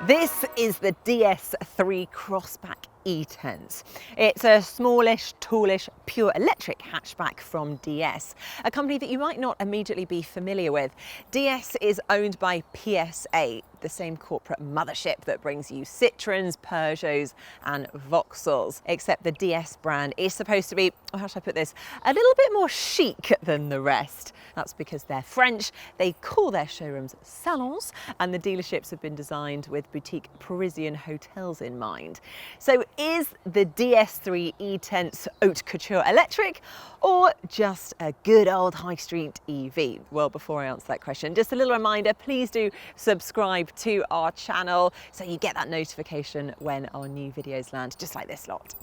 This is the DS3 Crossback E-Tense. It's a smallish, tallish, pure electric hatchback from DS, a company that you might not immediately be familiar with. DS is owned by PSA, the same corporate mothership that brings you Citroens, Peugeots and Vauxhalls, except the DS brand is supposed to be, oh, how should I put this, a little bit more chic than the rest. That's because they're French, they call their showrooms salons, and the dealerships have been designed with boutique Parisian hotels in mind. So is the DS3 E-Tense haute couture electric or just a good old high street EV? Well, before I answer that question, just a little reminder, please do subscribe to our channel so you get that notification when our new videos land, just like this lot.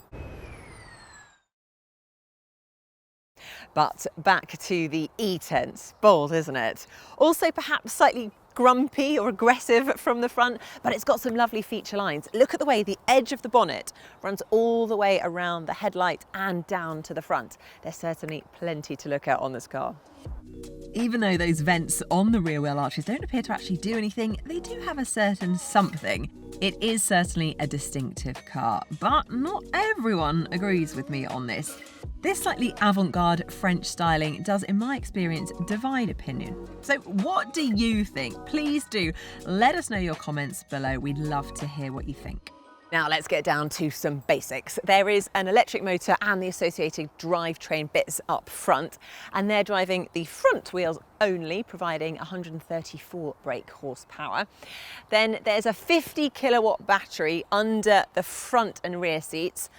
But back to the E-Tense, bold, isn't it? Also perhaps slightly grumpy or aggressive from the front, but it's got some lovely feature lines. Look at the way the edge of the bonnet runs all the way around the headlight and down to the front. There's certainly plenty to look at on this car. Even though those vents on the rear wheel arches don't appear to actually do anything, they do have a certain something. It is certainly a distinctive car, but not everyone agrees with me on this. This slightly avant-garde French styling does, in my experience, divide opinion. So what do you think? Please do let us know your comments below. We'd love to hear what you think. Now let's get down to some basics. There is an electric motor and the associated drivetrain bits up front, and they're driving the front wheels only, providing 134 brake horsepower. Then there's a 50 kilowatt battery under the front and rear seats,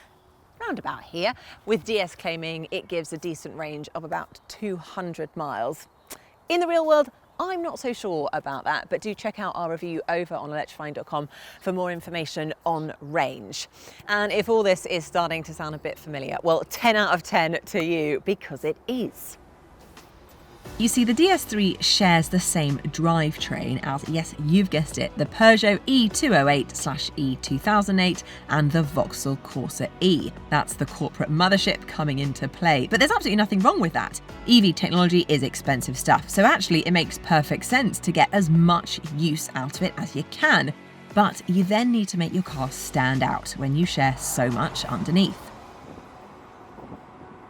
round about here, with DS claiming it gives a decent range of about 200 miles. In the real world, I'm not so sure about that, but do check out our review over on electrifying.com for more information on range. And if all this is starting to sound a bit familiar, well, 10 out of 10 to you, because it is. You see, the DS3 shares the same drivetrain as, yes, you've guessed it, the Peugeot E208/E2008 and the Vauxhall Corsa E. That's the corporate mothership coming into play. But there's absolutely nothing wrong with that. EV technology is expensive stuff, so actually it makes perfect sense to get as much use out of it as you can. But you then need to make your car stand out when you share so much underneath.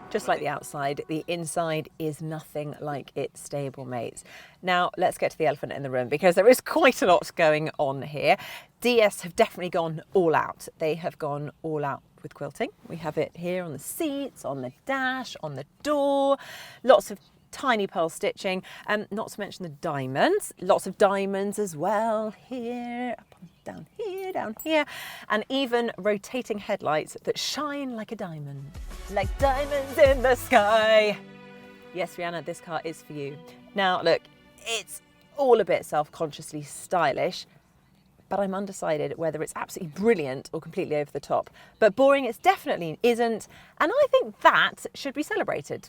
Just like the outside, the inside is nothing like its stablemates. Now, let's get to the elephant in the room, because there is quite a lot going on here. DS have definitely gone all out. They have gone all out with quilting. We have it here on the seats, on the dash, on the door, lots of tiny pearl stitching, not to mention the diamonds, lots of diamonds as well, here, up on, down here, and even rotating headlights that shine like a diamond, like diamonds in the sky. Yes, Rihanna, this car is for you. Now, look, it's all a bit self-consciously stylish, but I'm undecided whether it's absolutely brilliant or completely over the top. But boring it definitely isn't, and I think that should be celebrated.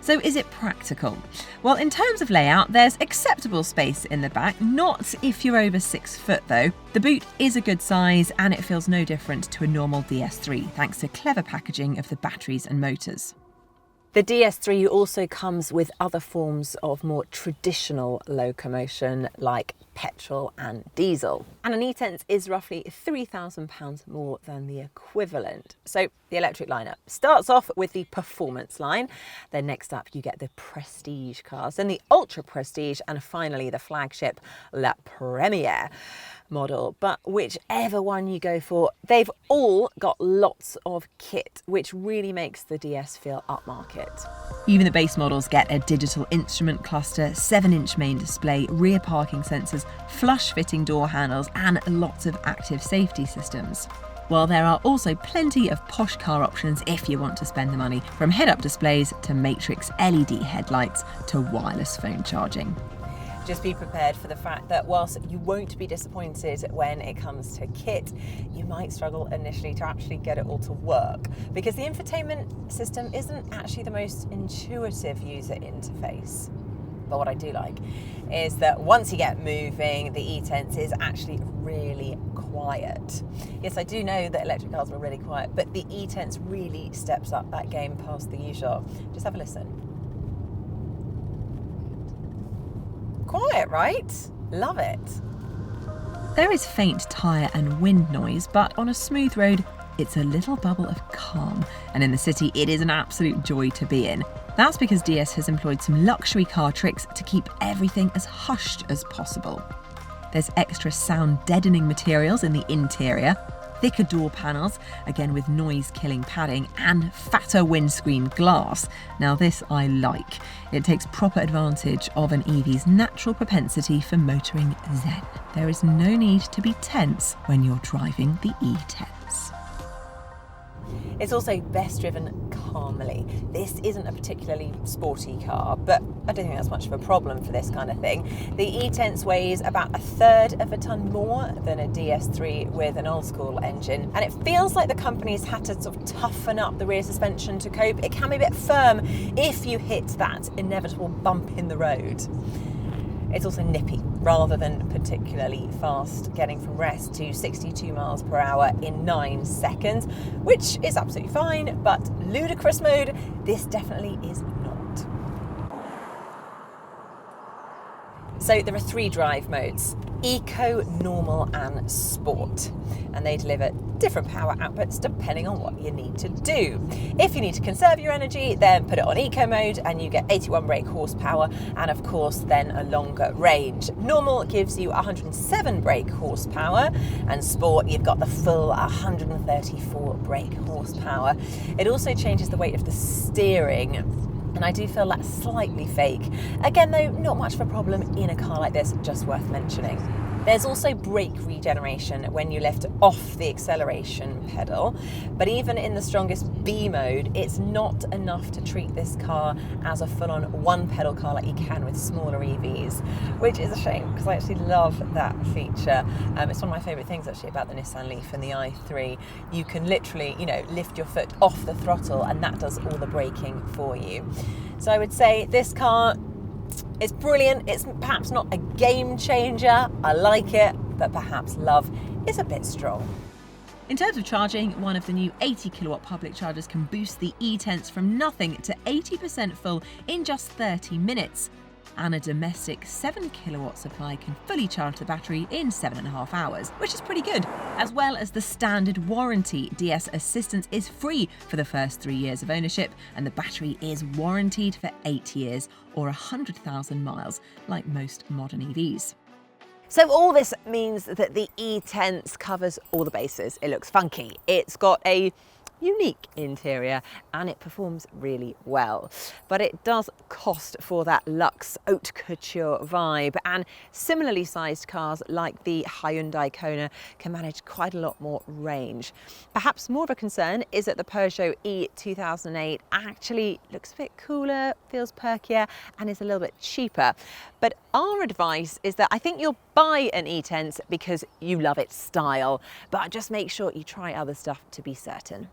So is it practical? Well, in terms of layout, there's acceptable space in the back, not if you're over 6 foot though. The boot is a good size and it feels no different to a normal DS3, thanks to clever packaging of the batteries and motors. The DS3 also comes with other forms of more traditional locomotion like petrol and diesel. And an E-Tense is roughly £3,000 more than the equivalent. So the electric lineup starts off with the performance line. Then next up you get the prestige cars, then the ultra prestige, and finally the flagship La Première model. But whichever one you go for, they've all got lots of kit, which really makes the DS feel upmarket. Even the base models get a digital instrument cluster, 7-inch main display, rear parking sensors, flush fitting door handles and lots of active safety systems. While there are also plenty of posh car options if you want to spend the money, from head-up displays to matrix LED headlights to wireless phone charging. Just be prepared for the fact that whilst you won't be disappointed when it comes to kit, you might struggle initially to actually get it all to work, because the infotainment system isn't actually the most intuitive user interface. But what I do like is that once you get moving, the E-Tense is actually really quiet. Yes, I do know that electric cars are really quiet, but the E-Tense really steps up that game past the usual. Just have a listen. Quiet, right? Love it. There is faint tyre and wind noise, but on a smooth road, it's a little bubble of calm. And in the city, it is an absolute joy to be in. That's because DS has employed some luxury car tricks to keep everything as hushed as possible. There's extra sound deadening materials in the interior, thicker door panels, again with noise-killing padding, and fatter windscreen glass. Now this I like. It takes proper advantage of an EV's natural propensity for motoring zen. There is no need to be tense when you're driving the E-Tense. It's also best driven calmly. This isn't a particularly sporty car, but I don't think that's much of a problem for this kind of thing. The E-Tense weighs about 1/3 of a tonne more than a DS3 with an old school engine, and it feels like the company's had to sort of toughen up the rear suspension to cope. It can be a bit firm if you hit that inevitable bump in the road. It's also nippy rather than particularly fast, getting from rest to 62 miles per hour in 9 seconds, which is absolutely fine, but ludicrous mode, this definitely is not. So there are 3 drive modes: Eco, Normal and Sport, and they deliver different power outputs depending on what you need to do. If you need to conserve your energy, then put it on Eco mode and you get 81 brake horsepower and of course then a longer range. Normal gives you 107 brake horsepower, and Sport you've got the full 134 brake horsepower. It also changes the weight of the steering, and I do feel that's slightly fake. Again though, not much of a problem in a car like this, just worth mentioning. There's also brake regeneration when you lift off the acceleration pedal, but even in the strongest B mode, it's not enough to treat this car as a full-on one-pedal car like you can with smaller EVs, which is a shame because I actually love that feature. It's one of my favourite things actually about the Nissan Leaf and the i3. You can literally, lift your foot off the throttle and that does all the braking for you. So I would say this car, it's brilliant. It's perhaps not a game changer. I like it, but perhaps love is a bit strong. In terms of charging, one of the new 80 kilowatt public chargers can boost the E-Tense from nothing to 80% full in just 30 minutes. And a domestic 7 kilowatt supply can fully charge the battery in 7.5 hours, which is pretty good. As well as the standard warranty, DS assistance is free for the first 3 years of ownership, and the battery is warranted for 8 years or 100,000 miles, like most modern EVs. So all this means that the E-Tense covers all the bases. It looks funky, it's got a unique interior, and it performs really well. But it does cost for that luxe haute couture vibe, and similarly sized cars like the Hyundai Kona can manage quite a lot more range. Perhaps more of a concern is that the Peugeot E2008 actually looks a bit cooler, feels perkier, and is a little bit cheaper. But our advice is that I think you'll buy an E-Tense because you love its style, but just make sure you try other stuff to be certain.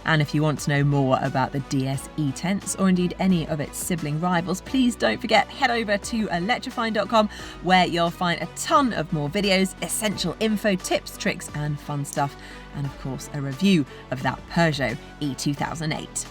And if you want to know more about the DS E-Tense or indeed any of its sibling rivals, please don't forget, head over to electrifying.com where you'll find a ton of more videos, essential info, tips, tricks and fun stuff, and of course a review of that Peugeot E2008.